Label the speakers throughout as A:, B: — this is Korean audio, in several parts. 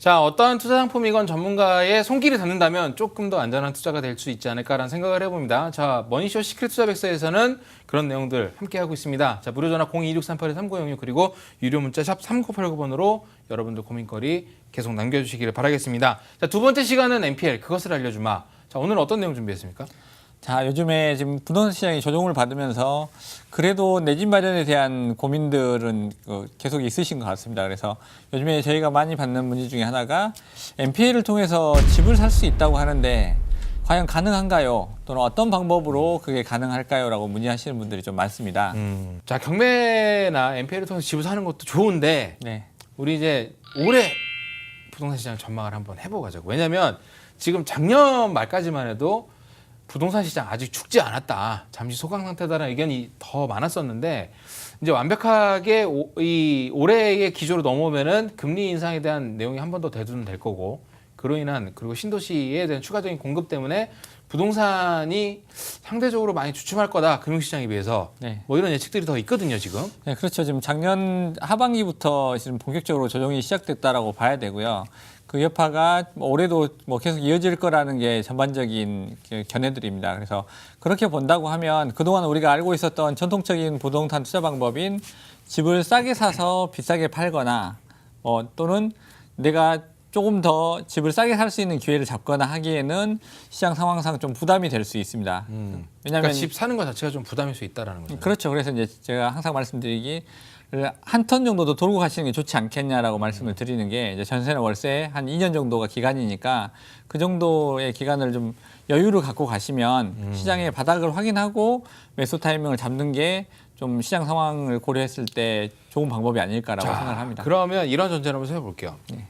A: 자, 어떠한 투자 상품이건 전문가의 손길이 닿는다면 조금 더 안전한 투자가 될 수 있지 않을까라는 생각을 해봅니다. 자, 머니쇼 시크릿 투자 백서에서는 그런 내용들 함께 하고 있습니다. 자, 무료 전화 022638-3906 그리고 유료 문자 샵 3989번으로 여러분들 고민거리 계속 남겨주시기를 바라겠습니다. 자, 두 번째 시간은 NPL 그것을 알려주마. 자, 오늘 어떤 내용 준비했습니까?
B: 자, 요즘에 지금 부동산 시장이 조정을 받으면서 그래도 내 집 마련에 대한 고민들은 계속 있으신 것 같습니다. 그래서 요즘에 저희가 많이 받는 문의 중에 하나가 NPL을 통해서 집을 살 수 있다고 하는데 과연 가능한가요? 또는 어떤 방법으로 그게 가능할까요? 라고 문의하시는 분들이 좀 많습니다.
A: 자, 경매나 NPL을 통해서 집을 사는 것도 좋은데
B: 네.
A: 우리 이제 올해 부동산 시장 전망을 한번 해보자고. 왜냐하면 지금 작년 말까지만 해도 부동산 시장 아직 죽지 않았다. 잠시 소강 상태다라는 의견이 더 많았었는데 이제 완벽하게 이 올해의 기조로 넘어오면은 금리 인상에 대한 내용이 한 번 더 대두는 될 거고 그로 인한 그리고 신도시에 대한 추가적인 공급 때문에 부동산이 상대적으로 많이 주춤할 거다. 금융시장에 비해서.
B: 네.
A: 뭐 이런 예측들이 더 있거든요, 지금.
B: 네, 그렇죠. 지금 작년 하반기부터 지금 본격적으로 조정이 시작됐다라고 봐야 되고요. 그 여파가 올해도 계속 이어질 거라는 게 전반적인 견해들입니다. 그래서 그렇게 본다고 하면 그동안 우리가 알고 있었던 전통적인 부동산 투자 방법인 집을 싸게 사서 비싸게 팔거나 또는 내가 조금 더 집을 싸게 살 수 있는 기회를 잡거나 하기에는 시장 상황상 좀 부담이 될 수 있습니다.
A: 왜냐하면
B: 왜냐하면
A: 집 사는 것 자체가 좀 부담일 수 있다라는 거죠.
B: 그렇죠. 그래서 이제 제가 항상 말씀드리기 한 턴 정도도 돌고 가시는 게 좋지 않겠냐라고 말씀을 드리는 게 이제 전세나 월세 한 2년 정도가 기간이니까 그 정도의 기간을 좀 여유를 갖고 가시면 시장의 바닥을 확인하고 매수 타이밍을 잡는 게 좀 시장 상황을 고려했을 때 좋은 방법이 아닐까라고 생각을 합니다.
A: 그러면 이런 전제를 한번 해볼게요.
B: 네.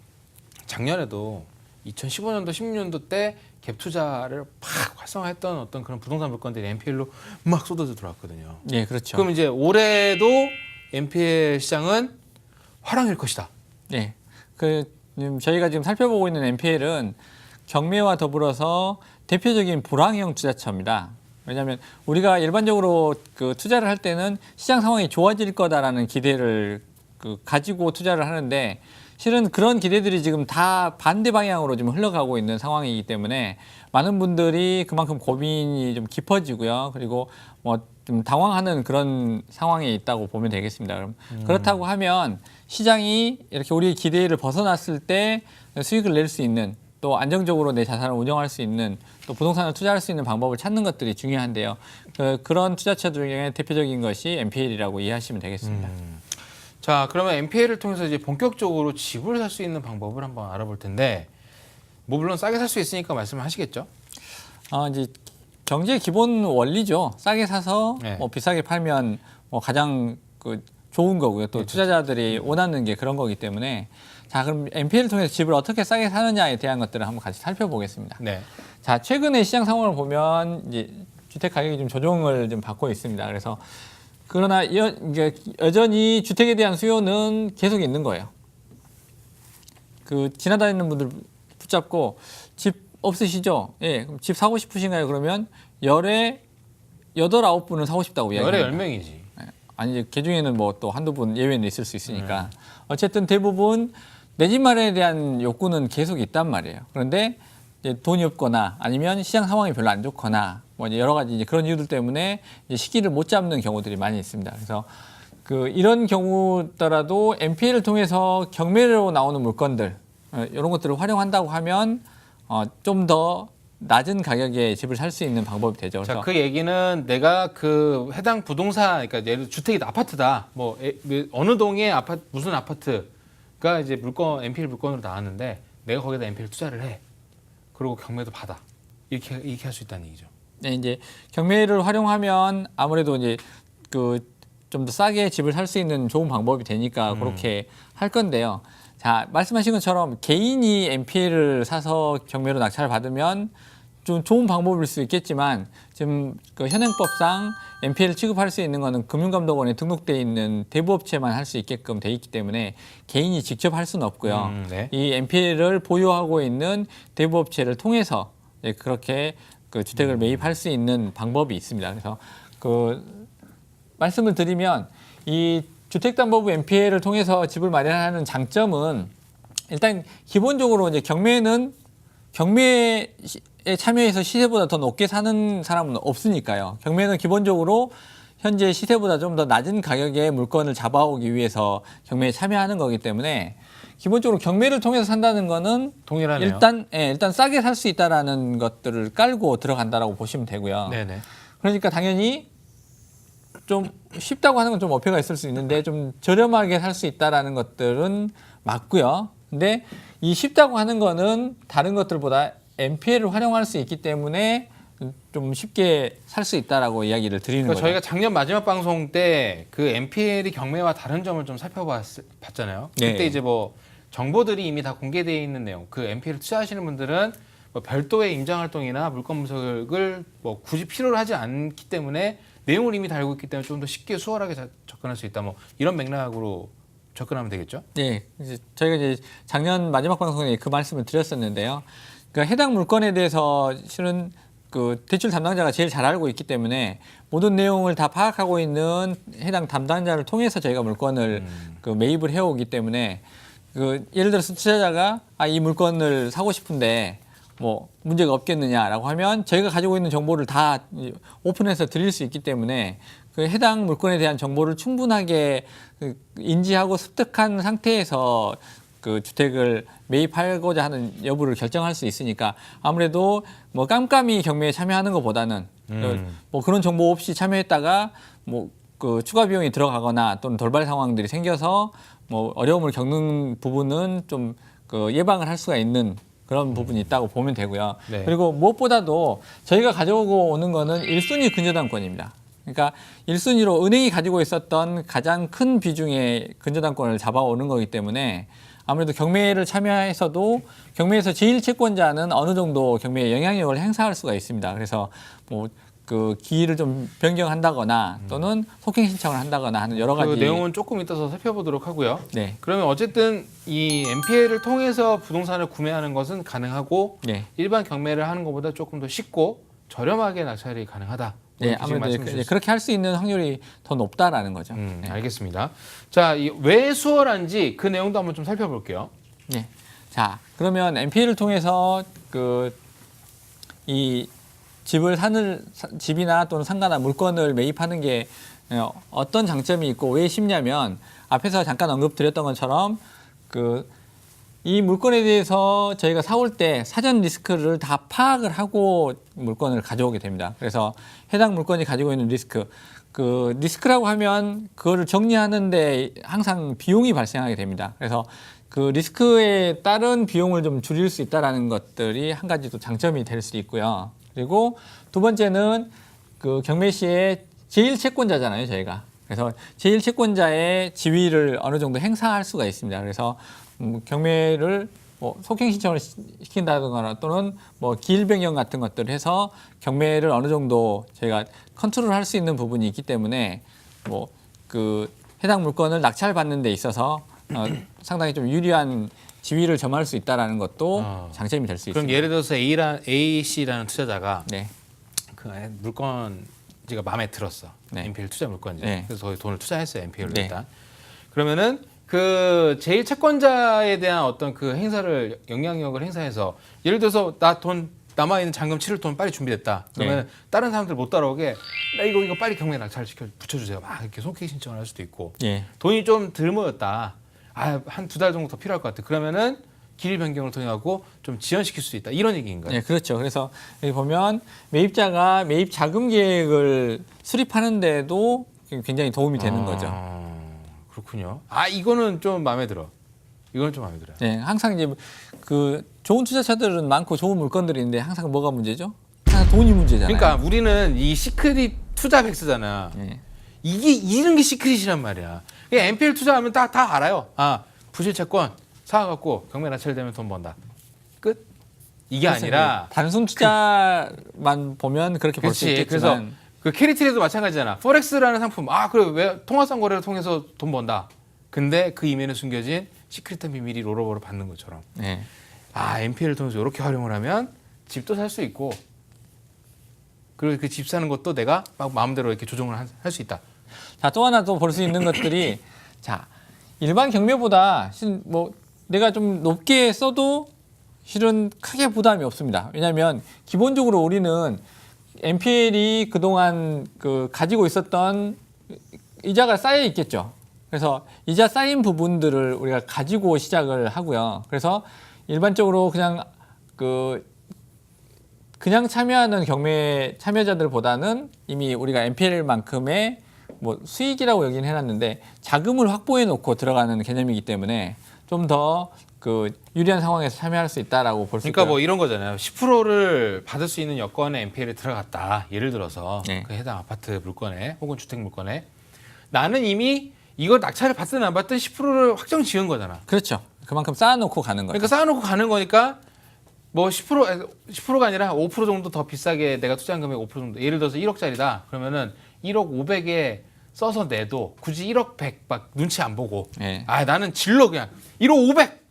A: 작년에도 2015년도, 16년도 때 갭 투자를 팍 활성화했던 어떤 그런 부동산 물건들이 NPL로 막 쏟아져 들어왔거든요.
B: 네, 그렇죠.
A: 그럼 이제 올해도 NPL 시장은 화랑일 것이다.
B: 네, 저희가 지금 살펴보고 있는 NPL은 경매와 더불어서 대표적인 불황형 투자처입니다. 왜냐하면 우리가 일반적으로 투자를 할 때는 시장 상황이 좋아질 거다라는 기대를 가지고 투자를 하는데 실은 그런 기대들이 지금 다 반대 방향으로 좀 흘러가고 있는 상황이기 때문에 많은 분들이 그만큼 고민이 좀 깊어지고요. 그리고 좀 당황하는 그런 상황에 있다고 보면 되겠습니다. 그럼 그렇다고 하면 시장이 이렇게 우리의 기대를 벗어났을 때 수익을 낼 수 있는 또 안정적으로 내 자산을 운영할 수 있는 또 부동산을 투자할 수 있는 방법을 찾는 것들이 중요한데요. 그런 투자처 중에 대표적인 것이 NPL이라고 이해하시면 되겠습니다.
A: 자, 그러면 NPL을 통해서 이제 본격적으로 집을 살 수 있는 방법을 한번 알아볼 텐데, 뭐 물론 싸게 살 수 있으니까 말씀을 하시겠죠?
B: 이제 경제의 기본 원리죠. 싸게 사서
A: 네.
B: 비싸게 팔면 가장 좋은 거고요. 또 투자자들이 원하는 게 그런 거기 때문에 자, 그럼 NPL을 통해서 집을 어떻게 싸게 사느냐에 대한 것들을 한번 같이 살펴보겠습니다.
A: 네.
B: 자, 최근에 시장 상황을 보면 이제 주택 가격이 좀 조정을 좀 받고 있습니다. 그래서 그러나 여전히 주택에 대한 수요는 계속 있는 거예요. 지나다니는 분들 붙잡고 집 없으시죠? 예, 그럼 집 사고 싶으신가요? 그러면 열에 8, 9분은 사고 싶다고 이야기합니다.
A: 열에 10명이지.
B: 아니, 그 중에는 또 한두 분 예외는 있을 수 있으니까. 어쨌든 대부분 내 집 마련에 대한 욕구는 계속 있단 말이에요. 그런데 이제 돈이 없거나 아니면 시장 상황이 별로 안 좋거나 이제 여러 가지 그런 이유들 때문에 이제 시기를 못 잡는 경우들이 많이 있습니다. 그래서 이런 경우더라도 NPL을 통해서 경매로 나오는 물건들 이런 것들을 활용한다고 하면 좀 더 낮은 가격에 집을 살 수 있는 방법이 되죠.
A: 자, 그 얘기는 내가 해당 부동산, 그러니까 예를 들어 주택이다, 아파트다, 어느 동에 무슨 아파트가 이제 NPL 물건으로 나왔는데 내가 거기다 NPL 투자를 해. 그리고 경매도 받아. 이렇게 할 수 있다는 얘기죠.
B: 네, 이제 경매를 활용하면 아무래도 이제 좀 더 싸게 집을 살 수 있는 좋은 방법이 되니까 그렇게 할 건데요. 자, 말씀하신 것처럼 개인이 NPL을 사서 경매로 낙찰을 받으면 좀 좋은 방법일 수 있겠지만 지금 현행법상 NPL 취급할 수 있는 거는 금융감독원에 등록돼 있는 대부업체만 할 수 있게끔 돼 있기 때문에 개인이 직접 할 수는 없고요.
A: 네.
B: 이 NPL을 보유하고 있는 대부업체를 통해서 그렇게 주택을 매입할 수 있는 방법이 있습니다. 그래서 말씀을 드리면 이 주택담보부 NPL을 통해서 집을 마련하는 장점은 일단 기본적으로 이제 경매에 참여해서 시세보다 더 높게 사는 사람은 없으니까요. 경매는 기본적으로 현재 시세보다 좀 더 낮은 가격의 물건을 잡아오기 위해서 경매에 참여하는 거기 때문에 기본적으로 경매를 통해서 산다는 거는
A: 동일하네요.
B: 일단 싸게 살 수 있다라는 것들을 깔고 들어간다라고 보시면 되고요.
A: 네네.
B: 그러니까 당연히 좀 쉽다고 하는 건 좀 어폐가 있을 수 있는데 좀 저렴하게 살 수 있다라는 것들은 맞고요. 근데 이 쉽다고 하는 거는 다른 것들보다 MPL을 활용할 수 있기 때문에 좀 쉽게 살 수 있다라고 이야기를 드리는
A: 그러니까
B: 거죠.
A: 저희가 작년 마지막 방송 때 그 MPL이 경매와 다른 점을 좀 살펴봤잖아요.
B: 네.
A: 그때 이제 뭐 정보들이 이미 다 공개되어 있는 내용, 그 MPL 투자하시는 분들은 뭐 별도의 임장 활동이나 물건 분석을 뭐 굳이 필요로 하지 않기 때문에 내용을 이미 다 알고 있기 때문에 좀 더 쉽게 수월하게 접근할 수 있다. 뭐 이런 맥락으로 접근하면 되겠죠?
B: 네, 이제 저희가 이제 작년 마지막 방송에 그 말씀을 드렸었는데요. 그러니까 해당 물건에 대해서 실은 그 대출 담당자가 제일 잘 알고 있기 때문에 모든 내용을 다 파악하고 있는 해당 담당자를 통해서 저희가 물건을 그 매입을 해오기 때문에 그 예를 들어서 투자자가 이 물건을 사고 싶은데 뭐 문제가 없겠느냐라고 하면 저희가 가지고 있는 정보를 다 오픈해서 드릴 수 있기 때문에 그 해당 물건에 대한 정보를 충분하게 인지하고 습득한 상태에서 그 주택을 매입하고자 하는 여부를 결정할 수 있으니까 아무래도 뭐 깜깜이 경매에 참여하는 것보다는 뭐 그런 정보 없이 참여했다가 뭐 그 추가 비용이 들어가거나 또는 돌발 상황들이 생겨서 뭐 어려움을 겪는 부분은 좀 그 예방을 할 수가 있는 그런 부분이 있다고 보면 되고요.
A: 네.
B: 그리고 무엇보다도 저희가 가져오고 오는 거는 1순위 근저당권입니다. 그러니까 1순위로 은행이 가지고 있었던 가장 큰 비중의 근저당권을 잡아오는 거기 때문에 아무래도 경매를 참여해서도 경매에서 제일 채권자는 어느 정도 경매에 영향력을 행사할 수가 있습니다. 그래서 뭐 그 기일을 좀 변경한다거나 또는 속행 신청을 한다거나 하는 여러 가지
A: 그 내용은 조금 이따서 살펴보도록 하고요.
B: 네.
A: 그러면 어쨌든 이 MPL을 통해서 부동산을 구매하는 것은 가능하고
B: 네.
A: 일반 경매를 하는 것보다 조금 더 쉽고 저렴하게 낙찰이 가능하다.
B: 네,
A: 지금
B: 아무래도
A: 말씀해
B: 이제
A: 주셨습니다.
B: 그렇게 할 수 있는 확률이 더 높다라는 거죠. 네.
A: 알겠습니다. 자, 왜 수월한지 그 내용도 한번 좀 살펴볼게요.
B: 네. 자, 그러면 MPL을 통해서 이 집이나 또는 상가나 물건을 매입하는 게 어떤 장점이 있고 왜 쉽냐면 앞에서 잠깐 언급드렸던 것처럼 이 물건에 대해서 저희가 사올 때 사전 리스크를 다 파악을 하고 물건을 가져오게 됩니다. 그래서 해당 물건이 가지고 있는 그 리스크라고 하면 그거를 정리하는데 항상 비용이 발생하게 됩니다. 그래서 그 리스크에 따른 비용을 좀 줄일 수 있다는 것들이 한 가지 또 장점이 될 수 있고요. 그리고 두 번째는 그 경매 시에 제일 채권자잖아요, 저희가. 그래서 제일 채권자의 지위를 어느 정도 행사할 수가 있습니다. 그래서 경매를 뭐 속행 신청을 시킨다거나 또는 뭐 기일 변경 같은 것들을 해서 경매를 어느 정도 저희가 컨트롤할 수 있는 부분이 있기 때문에 뭐 그 해당 물건을 낙찰받는 데 있어서 상당히 좀 유리한 지위를 점할 수 있다라는 것도 장점이 될 수 있습니다.
A: 그럼 예를 들어서 A 씨라는 투자자가
B: 네.
A: 그 물건지가 마음에 들었어.
B: 네.
A: MPL 투자 물건지.
B: 네.
A: 그래서 거기 돈을 투자했어요. MPL로
B: 네.
A: 일단. 그러면은 그 제일 채권자에 대한 어떤 그 행사를 영향력을 행사해서 예를 들어서 나 돈 남아 있는 잔금 치를 돈 빨리 준비됐다. 그러면 다른 사람들 못 따라오게 나 이거 빨리 경매 낙찰시켜 붙여주세요. 막 이렇게 손케이 신청을 할 수도 있고
B: 예.
A: 돈이 좀 덜 모였다. 한 두 달 정도 더 필요할 것 같아. 그러면은 길 변경을 통해 갖고 좀 지연시킬 수 있다. 이런 얘기인가요?
B: 네, 그렇죠. 그래서 여기 보면 매입자가 매입 자금 계획을 수립하는데도 굉장히 도움이 되는 거죠.
A: 그렇군요. 이거는 좀 마음에 들어. 이건 좀 마음에 들어요.
B: 네, 항상 이제 그 좋은 투자처들은 많고 좋은 물건들이 있는데 항상 뭐가 문제죠? 항상 돈이 문제잖아요.
A: 그러니까 우리는 이 시크릿 투자 백스잖아.
B: 네.
A: 이게 이런 게 시크릿이란 말이야. 그냥 MPL 투자하면 다 알아요. 부실 채권 사갖고 경매 낙찰되면 돈 번다. 끝. 이게 아니라
B: 단순 투자만 보면 그렇게 볼 수
A: 그렇지. 그래서
B: 있겠지만
A: 그 캐리트레이도 마찬가지잖아. 포렉스라는 상품. 그래 왜 통화상 거래를 통해서 돈 번다. 근데 그 이면에 숨겨진 시크릿한 비밀이 롤오버로 받는 것처럼.
B: 네.
A: MPL을 통해서 이렇게 활용을 하면 집도 살 수 있고 그리고 그 집 사는 것도 내가 막 마음대로 이렇게 조정을 할 수 있다.
B: 자, 또 하나 또 볼 수 있는 것들이 자, 일반 경매보다 뭐 내가 좀 높게 써도 실은 크게 부담이 없습니다. 왜냐하면 기본적으로 우리는 NPL이 그동안 가지고 있었던 이자가 쌓여 있겠죠. 그래서 이자 쌓인 부분들을 우리가 가지고 시작을 하고요. 그래서 일반적으로 그냥 참여하는 경매 참여자들보다는 이미 우리가 NPL만큼의 뭐 수익이라고 여기는 해놨는데 자금을 확보해 놓고 들어가는 개념이기 때문에 좀 더 유리한 상황에서 참여할 수 있다라고 볼 수 있고요.
A: 그러니까 뭐 이런 거잖아요. 10%를 받을 수 있는 여건에 NPL에 들어갔다. 예를 들어서
B: 네.
A: 그 해당 아파트 물건에 혹은 주택 물건에 나는 이미 이걸 낙찰을 받든 안 받든 10%를 확정 지은 거잖아.
B: 그렇죠. 그만큼 쌓아놓고 가는 거죠.
A: 그러니까 쌓아놓고 가는 거니까 뭐 10%가 아니라 5% 정도 더 비싸게 내가 투자한 금액 5% 정도. 예를 들어서 1억짜리다. 그러면은 1억 500에 써서 내도 굳이 1억 100 막 눈치 안 보고
B: 네.
A: 나는 질러 그냥 1억 500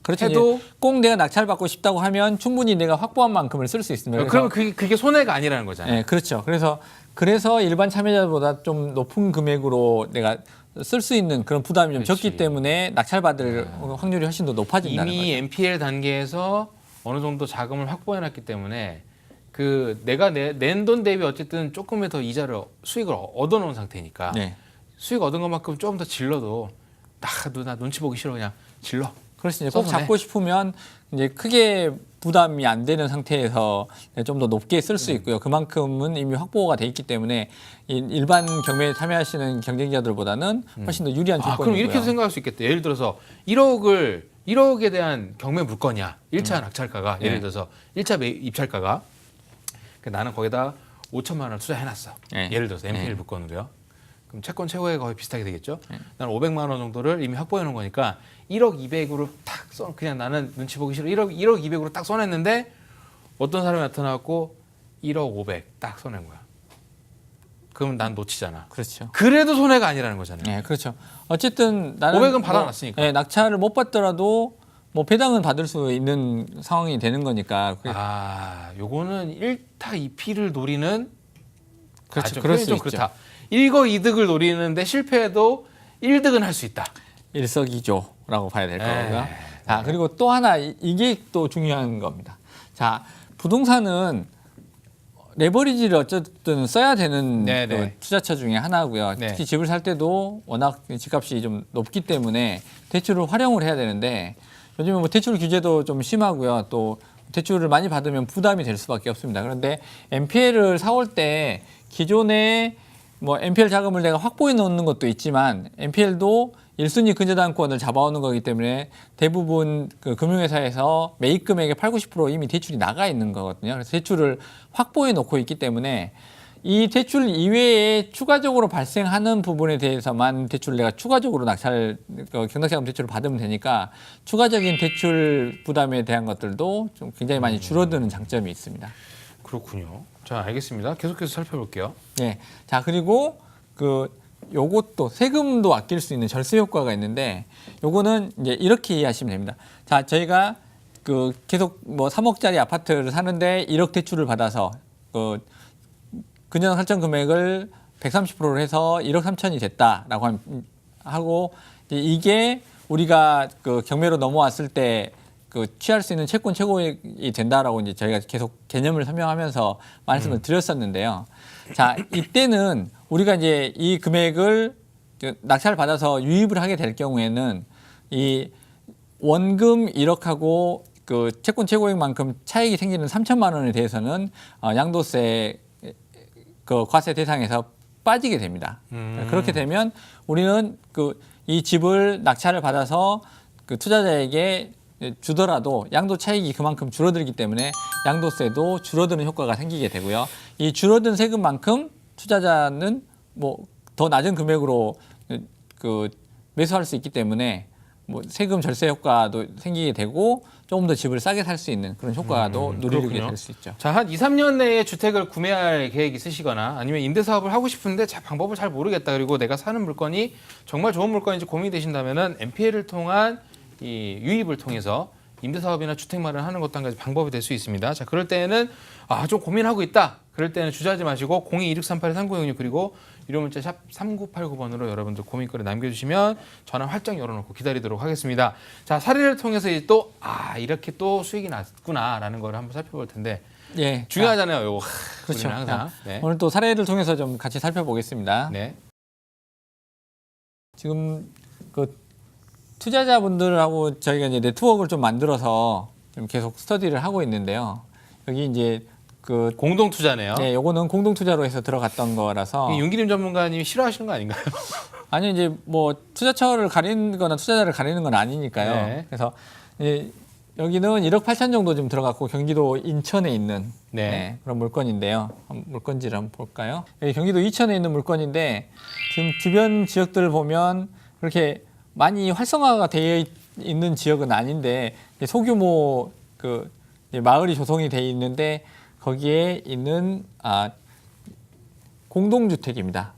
B: 그렇죠.
A: 해도
B: 꼭 내가 낙찰받고 싶다고 하면 충분히 내가 확보한 만큼을 쓸 수 있습니다.
A: 그러면 그게 손해가 아니라는 거잖아요.
B: 네, 그렇죠. 그래서 일반 참여자보다 좀 높은 금액으로 내가 쓸 수 있는 그런 부담이 좀
A: 그렇지.
B: 적기 때문에 낙찰받을 확률이 훨씬 더 높아진다는
A: 이미
B: 거죠.
A: NPL 단계에서 어느 정도 자금을 확보해놨기 때문에 내가 낸 돈 대비 어쨌든 조금의 더 수익을 얻어놓은 상태니까
B: 네.
A: 수익 얻은 것만큼 좀 더 질러도 나 눈치 보기 싫어 그냥 질러.
B: 그렇지. 꼭
A: 써서 내.
B: 잡고 싶으면 이제 크게 부담이 안 되는 상태에서 좀 더 높게 쓸 수 있고요. 그만큼은 이미 확보가 돼 있기 때문에 일반 경매에 참여하시는 경쟁자들보다는 훨씬 더 유리한 조건이고요.
A: 그럼 이렇게도 생각할 수 있겠다. 예를 들어서 1억에 대한 경매 물건이야. 1차 낙찰가가 예를 들어서 1차 입찰가가 나는 거기다 5천만 원을 투자해놨어.
B: 네.
A: 예를 들어서 NPL
B: 네.
A: 물건으로요. 그럼 채권 최고에 거의 비슷하게 되겠죠. 나는 500만 원 정도를 이미 확보해 놓은 거니까 1억 200으로 탁 그냥 나는 눈치 보기 싫어. 1억 200으로 딱 써냈는데 어떤 사람이 나타나고 1억 500 딱 써낸 거야. 그럼 난 놓치잖아.
B: 그렇죠.
A: 그래도 손해가 아니라는 거잖아요.
B: 네, 그렇죠. 어쨌든 나는
A: 500은 받아놨으니까.
B: 네, 낙찰을 못 받더라도 뭐 배당은 받을 수 있는 상황이 되는 거니까.
A: 요거는 1타 2피를 노리는
B: 그렇죠.
A: 좀
B: 그럴
A: 표현이
B: 수
A: 좀
B: 있죠.
A: 그렇다. 일거이득을 노리는데 실패해도 1득은 할 수 있다.
B: 일석이조라고 봐야 될
A: 네.
B: 거고요. 자, 그리고 또 하나 이게 또 중요한 겁니다. 자, 부동산은 레버리지를 어쨌든 써야 되는 투자처 중에 하나고요.
A: 네.
B: 특히 집을 살 때도 워낙 집값이 좀 높기 때문에 대출을 활용을 해야 되는데 요즘은 뭐 대출 규제도 좀 심하고요. 또 대출을 많이 받으면 부담이 될 수밖에 없습니다. 그런데 NPL을 사올 때 기존에 뭐 NPL 자금을 내가 확보해 놓는 것도 있지만 NPL도 1순위 근저당권을 잡아오는 거기 때문에 대부분 금융회사에서 매입 금액의 80~90% 이미 대출이 나가 있는 거거든요. 그래서 대출을 확보해 놓고 있기 때문에 이 대출 이외에 추가적으로 발생하는 부분에 대해서만 대출을 내가 추가적으로 경락자금 대출을 받으면 되니까 추가적인 대출 부담에 대한 것들도 좀 굉장히 많이 줄어드는 장점이 있습니다.
A: 그렇군요. 자, 알겠습니다. 계속해서 살펴볼게요.
B: 네. 자, 그리고 요것도 세금도 아낄 수 있는 절세 효과가 있는데 요거는 이제 이렇게 이해하시면 됩니다. 자, 저희가 계속 뭐 3억짜리 아파트를 사는데 1억 대출을 받아서 근저당 설정 금액을 130%를 해서 1억 3천이 됐다라고 하고 이게 우리가 경매로 넘어왔을 때 취할 수 있는 채권 최고액이 된다라고 이제 저희가 계속 개념을 설명하면서 말씀을 드렸었는데요. 자, 이때는 우리가 이제 이 금액을 낙찰을 받아서 유입을 하게 될 경우에는 이 원금 1억하고 채권 최고액만큼 차익이 생기는 3천만 원에 대해서는 양도세 과세 대상에서 빠지게 됩니다. 그렇게 되면 우리는 이 집을 낙찰을 받아서 투자자에게 주더라도 양도 차익이 그만큼 줄어들기 때문에 양도세도 줄어드는 효과가 생기게 되고요. 이 줄어든 세금만큼 투자자는 뭐 더 낮은 금액으로 매수할 수 있기 때문에 뭐 세금 절세 효과도 생기게 되고 조금 더 집을 싸게 살 수 있는 그런 효과도 누리게 될 수 있죠.
A: 자, 한 2, 3년 내에 주택을 구매할 계획이 있으시거나 아니면 임대 사업을 하고 싶은데 방법을 잘 모르겠다. 그리고 내가 사는 물건이 정말 좋은 물건인지 고민이 되신다면은 NPL을 통한 이 유입을 통해서 임대 사업이나 주택 마련하는 것도 한 가지 방법이 될 수 있습니다. 자, 그럴 때에는 좀 고민하고 있다. 그럴 때는 주저하지 마시고 02-2638-3966 그리고 유료 문자 샵 3989번으로 여러분들 고민거리 남겨주시면 전화 활짝 열어놓고 기다리도록 하겠습니다. 자, 사례를 통해서 이제 또 이렇게 또 수익이 났구나라는 걸 한번 살펴볼 텐데
B: 예,
A: 중요하잖아요. 요거.
B: 그렇죠.
A: 우리는 항상. 네.
B: 오늘 또 사례를 통해서 좀 같이 살펴보겠습니다.
A: 네.
B: 지금 그 투자자분들하고 저희가 이제 네트워크를 좀 만들어서 좀 계속 스터디를 하고 있는데요. 여기 이제 그
A: 공동 투자네요.
B: 네, 요거는 공동 투자로 해서 들어갔던 거라서
A: 윤기림 전문가님이 싫어하시는 거 아닌가요?
B: 아니 이제 뭐 투자처를 가리는 거나 투자자를 가리는 건 아니니까요.
A: 네.
B: 그래서 여기는 1억 8천 정도 좀 들어갔고 경기도 인천에 있는
A: 네.
B: 그런 물건인데요. 물건지를 한번 볼까요? 여기 경기도 이천에 있는 물건인데 지금 주변 지역들을 보면 그렇게 많이 활성화가 되어 있는 지역은 아닌데 소규모 그 마을이 조성이 돼 있는데 거기에 있는 공동주택입니다.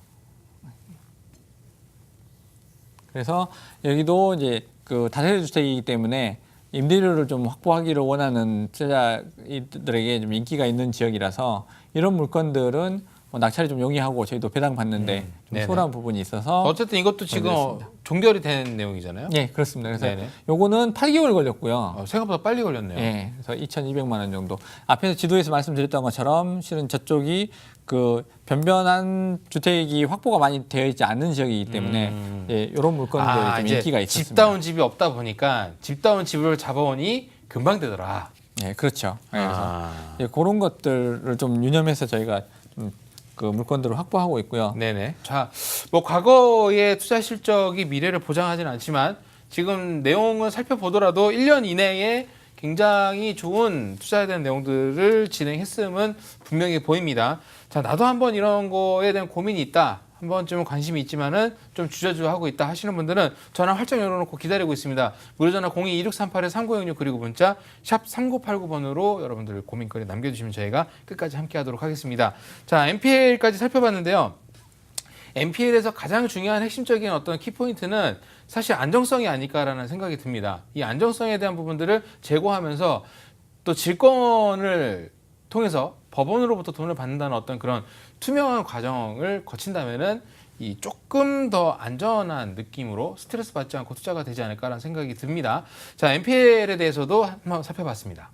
B: 그래서 여기도 이제 그 다세대 주택이기 때문에 임대료를 좀 확보하기를 원하는 투자자들에게 좀 인기가 있는 지역이라서 이런 물건들은 뭐 낙찰이 좀 용이하고 저희도 배당 받는데 좀
A: 네네.
B: 소홀한 부분이 있어서
A: 어쨌든 이것도 지금
B: 만들었습니다.
A: 종결이 된 내용이잖아요.
B: 네, 그렇습니다. 그래서
A: 네네.
B: 요거는 8개월 걸렸고요.
A: 생각보다 빨리 걸렸네요.
B: 예, 그래서 2,200만 원 정도. 앞에서 지도에서 말씀드렸던 것처럼 실은 저쪽이 그 변변한 주택이 확보가 많이 되어 있지 않는 지역이기 때문에 이런 물건들이 좀
A: 이제
B: 인기가 있었습니다.
A: 집다운 집이 없다 보니까 집다운 집을 잡아오니 금방 되더라.
B: 네, 그렇죠. 네, 그래서
A: 아.
B: 그런 것들을 좀 유념해서 저희가 좀 그 물건들을 확보하고 있고요.
A: 네네. 자, 뭐 과거의 투자 실적이 미래를 보장하지는 않지만 지금 내용을 살펴보더라도 1년 이내에 굉장히 좋은 투자에 대한 내용들을 진행했음은 분명히 보입니다. 자, 나도 한번 이런 거에 대한 고민이 있다. 한 번쯤은 관심이 있지만은 좀 주저주저하고 있다 하시는 분들은 전화 활짝 열어놓고 기다리고 있습니다. 무료 전화 02-2638-3966 그리고 문자 샵 3989번으로 여러분들 고민거리 남겨주시면 저희가 끝까지 함께하도록 하겠습니다. 자, NPL까지 살펴봤는데요. NPL에서 가장 중요한 핵심적인 어떤 키포인트는 사실 안정성이 아닐까라는 생각이 듭니다. 이 안정성에 대한 부분들을 제고하면서 또 질권을 통해서 법원으로부터 돈을 받는다는 어떤 그런 투명한 과정을 거친다면은 이 조금 더 안전한 느낌으로 스트레스 받지 않고 투자가 되지 않을까라는 생각이 듭니다. 자, NPL에 대해서도 한번 살펴봤습니다.